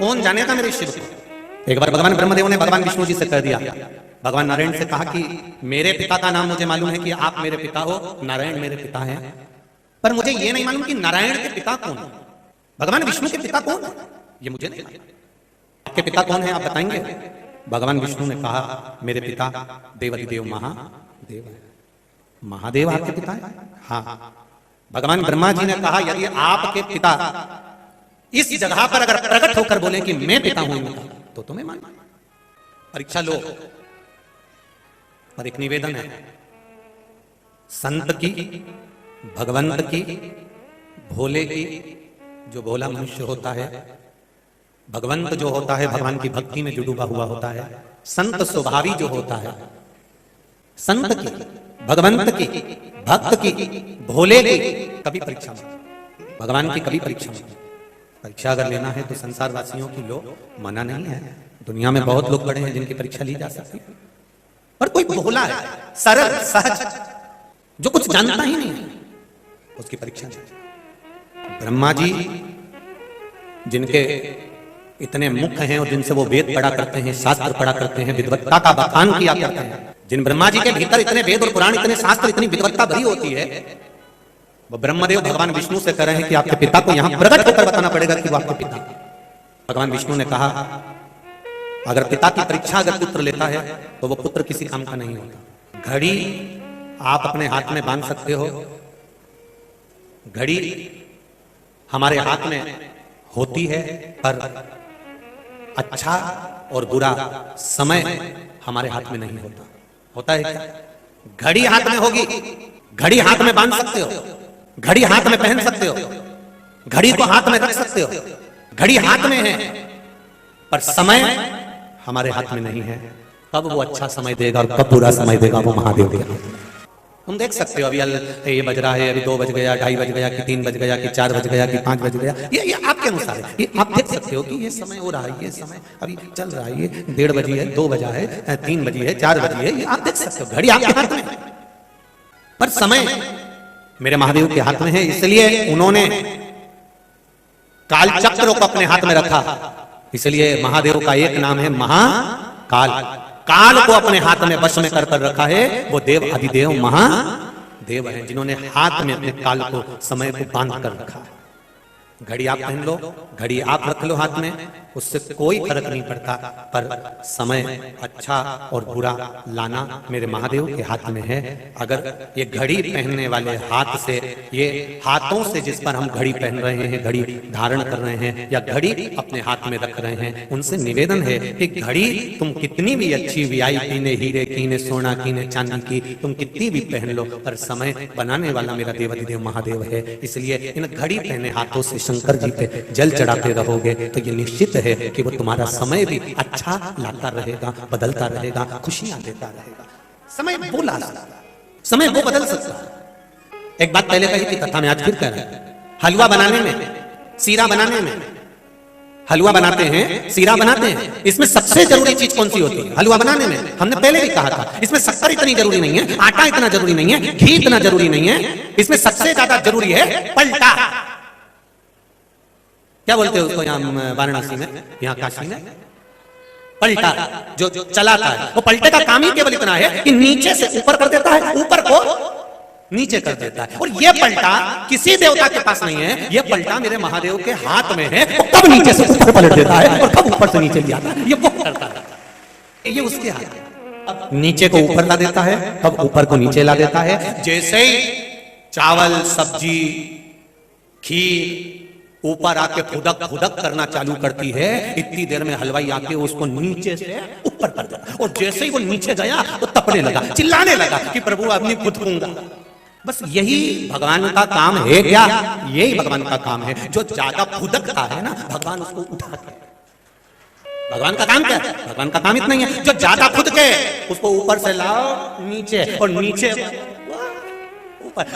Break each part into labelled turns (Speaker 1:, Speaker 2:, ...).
Speaker 1: कौन जानेगा मेरे शिव को। एक बार भगवान ब्रह्मदेव ने भगवान विष्णु जी से कह दिया, भगवान नारायण से कहा कि मेरे पिता का नाम मुझे मालूम है कि आप मेरे पिता हो, नारायण मेरे पिता हैं, पर मुझे ये नहीं मालूम कि नारायण के पिता कौन है, भगवान विष्णु के पिता कौन है, ये मुझे नहीं मालूम। आपके पिता कौन है, आप बताएंगे? भगवान विष्णु ने कहा मेरे पिता देवाधिदेव महादेव है। महादेव आपके पिता है? हाँ। भगवान ब्रह्मा जी ने कहा यदि आपके पिता इस जगह पर अगर प्रकट होकर बोले कि मैं पिता हूं इनका, तो तुम्हें मान परीक्षा लो। पर एक निवेदन है, संत की, भगवंत की, भोले की, जो भोला मनुष्य होता है, भगवंत जो होता है भगवान की भक्ति में जो डूबा हुआ होता है, संत स्वभावी जो होता है, संत की, भगवंत की, भक्त की, भोले की कभी परीक्षा मत, भगवान की कभी परीक्षा मत। परीक्षा अगर लेना है तो संसार वासियों की लो, मना नहीं है। दुनिया में बहुत लोग बड़े हैं जिनकी परीक्षा ली जा सकती है, पर कोई भोला है, सरल, सहज, जो कुछ जानता ही नहीं है, उसकी परीक्षा नहीं। ब्रह्मा जी जिनके इतने मुख हैं और जिनसे वो वेद पढ़ा करते हैं, शास्त्र पढ़ा करते हैं, विद्वत्ता का बखान किया करते हैं, जिन ब्रह्मा जी के भीतर इतने वेद और पुराण, इतने शास्त्र, इतनी विद्वत्ता भरी होती है, वो ब्रह्मदेव भगवान विष्णु से कह रहे हैं कि आपके पिता को यहां प्रकट होकर बताना पड़ेगा कि वो आपके पिता। भगवान विष्णु ने कहा अगर पिता की परीक्षा अगर पुत्र लेता है तो वो पुत्र किसी काम का नहीं होता। घड़ी आप अपने हाथ में बांध सकते हो, घड़ी हमारे हाथ में होती है, पर अच्छा और बुरा समय हमारे हाथ में नहीं होता। होता है क्या? घड़ी हाथ में होगी, घड़ी हाथ में बांध सकते हो, घड़ी हाथ में पहन सकते हो, घड़ी को हाथ में रख सकते हो, घड़ी हाथ में है, पर समय हमारे हाथ में नहीं है। कब वो अच्छा समय देगा और कब बुरा समय देगा वो महादेव के हाथ में। तुम देख सकते हो अभी ये बज रहा है, अभी 2 बज गया, 2:30 बज गया, कि 3 बज गया, कि 4 बज गया, कि 5 बज गया, ये आपके अनुसार है। ये आप देख सकते हो कि ये समय हो रहा है, ये समय अभी चल रहा है, ये 1:30 बजी है, 2 बजा है, 3 बजी है, 4 बजी है, ये आप देख सकते हो। घड़ी आपके हाथ में, पर समय मेरे महादेव के हाथ में है। इसलिए उन्होंने काल चक्र को अपने हाथ में रखा, इसलिए महादेव का एक नाम है महाकाल। काल को अपने हाथ में वश में कर रखा है, वो देव अधिदेव महादेव हैं जिन्होंने हाथ में अपने काल को, समय को बांध कर रखा है। घड़ी आप पहन लो, घड़ी आप रख लो हाथ में, उससे कोई फर्क नहीं पड़ता, पर समय अच्छा और बुरा लाना मेरे महादेव के हाथ में है। अगर ये घड़ी पहनने वाले हाथ से, ये हाथों से जिस पर हम घड़ी पहन रहे हैं, घड़ी धारण कर रहे हैं या घड़ी अपने हाथ में रख रहे हैं, उनसे निवेदन है कि घड़ी तुम कितनी भी अच्छी VIP ने, हीरे की ने, सोना की ने, चांदी की, तुम कितनी भी पहन लो, पर समय बनाने वाला मेरा देवाधिदेव महादेव है। इसलिए इन घड़ी पहने हाथों से शंकर जी पे जल चढ़ाते रहोगे तो ये निश्चित है कि वो तुम्हारा समय भी अच्छा लाता रहेगा, बदलता रहेगा, खुशियां देता रहेगा। समय वो ला सकता, समय वो बदल सकता। एक बात पहले कही थी कथा में, आज फिर कह रहे हैं। हलवा बनाने में, सीरा बनाने में, हलवा बनाते हैं, सीरा बनाते हैं, इसमें सबसे जरूरी चीज कौन सी होती है? हलवा बनाने में हमने पहले भी कहा था, इसमें शक्कर इतनी जरूरी नहीं है, आटा इतना जरूरी नहीं है, घी इतना जरूरी नहीं है, इसमें सबसे ज्यादा जरूरी है पलटा। क्या बोलते हैं उसको यहाँ वाराणसी में, यहाँ काशी में? पलटा जो चलाता है। वो पलटे का काम ही केवल इतना है कि नीचे से ऊपर कर देता है, ऊपर को नीचे कर देता है। और ये पलटा किसी देवता के पास नहीं है, ये पलटा मेरे महादेव के हाथ में है। वो कब नीचे से ऊपर पलट देता है और कब ऊपर से नीचे ले आता है, ये वो करता है। ये उसके हाथ है। अब नीचे को ऊपर ला देता है, कब ऊपर को नीचे ला देता है। जैसे ही चावल, सब्जी, खीर ऊपर आके फुदक फुदक करना चालू करती है, इतनी देर में हलवाई आके उसको नीचे से ऊपर कर देता। और जैसे ही वो नीचे गया तो तपने लगा, चिल्लाने लगा कि प्रभु अपनी खुद फूंगा। बस यही भगवान का काम है क्या? यही भगवान का काम है। जो ज्यादा फुदकता है ना, भगवान उसको उठाते हैं। भगवान का काम क्या है? भगवान का काम इतना ही है, जो ज्यादा फुदके उसको ऊपर से लाओ नीचे, और नीचे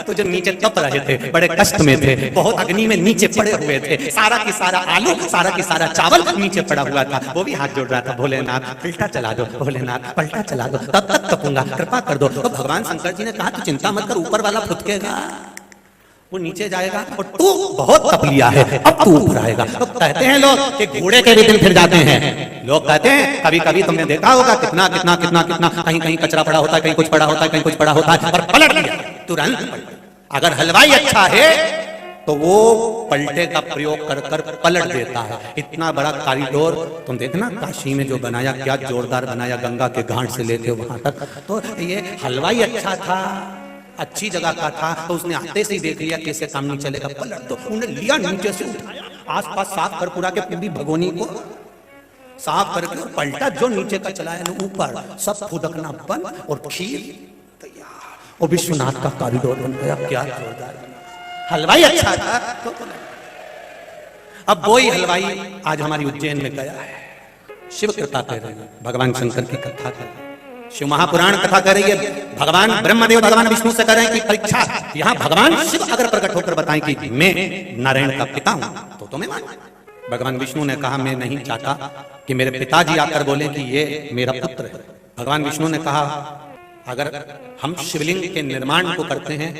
Speaker 1: तो जो नीचे तप रहे थे, बड़े कष्ट में थे, बहुत अग्नि में नीचे पड़े हुए थे, सारा की सारा आलू, सारा की सारा चावल नीचे पड़ा हुआ था, वो भी हाथ जोड़ रहा था, भोलेनाथ पलटा चला दो, भोलेनाथ पलटा चला दो, तब तक तपूंगा, कृपा कर दो। तो भगवान शंकर जी ने कहा तू चिंता मत कर, ऊपर वाला फुदकेगा, वो नीचे जाएगा और तू बहुत तप लिया है, अब तू ऊपर आएगा। तो कहते हैं लोग कि घोड़े के भी दिन फिर जाते हैं। लोग कहते हैं कभी कभी तुमने देखा होगा कितना कितना कितना कितना कहीं कहीं कचरा पड़ा होता है, कहीं कुछ पड़ा होता है, कहीं कुछ पड़ा होता है, पर पलट लिया तुरंत। अगर हलवाई अच्छा है तो वो पलटे का प्रयोग कर कर पलट देता है। इतना बड़ा कॉरिडोर तुम देखना काशी में जो बनाया, क्या जोरदार बनाया, गंगा के घाट से लेके वहां तक। तो ये हलवाई अच्छा था, अच्छी जगह का था, तो उसने आते से ही देख लिया कैसे काम नहीं चलेगा, पलट दो। उन्हें लिया नीचे से उठाया, आसपास साफ कर पूरा के पूरी भगोनी को साफ करके पलटा, जो नीचे का चलाया ना ऊपर, सब फुदकना बंद और खीर तैयार। और विश्वनाथ का कॉरिडोर बन गया। क्या जोरदार हलवाई अच्छा था। तो अब वही हलवाई आज हमारी उज्जैन में गया है। शिव कथा कह रहे हैं, भगवान शंकर की कथा कर रहे हैं, शिव महापुराण कथा कर रही है। भगवान ब्रह्मदेव भगवान विष्णु से कर रहे हैं कि परीक्षा, यहाँ भगवान शिव अगर प्रकट होकर बताएं कि मैं नारायण का पिता हूं तो तुम्हें मान। भगवान विष्णु ने कहा मैं नहीं चाहता कि मेरे पिताजी आकर बोले कि ये मेरा पुत्र है। भगवान विष्णु ने कहा अगर हम शिवलिंग के निर्माण को करते हैं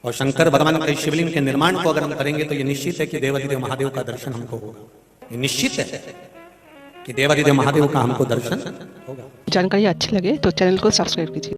Speaker 1: और शंकर भगवान के शिवलिंग के निर्माण को अगर हम करेंगे तो ये निश्चित है कि देवाधिदेव महादेव का दर्शन हमको होगा। ये निश्चित है कि देवाधिदेव महादेव का हमको दर्शन होगा।
Speaker 2: जानकारी अच्छी लगे तो चैनल को सब्सक्राइब कीजिए।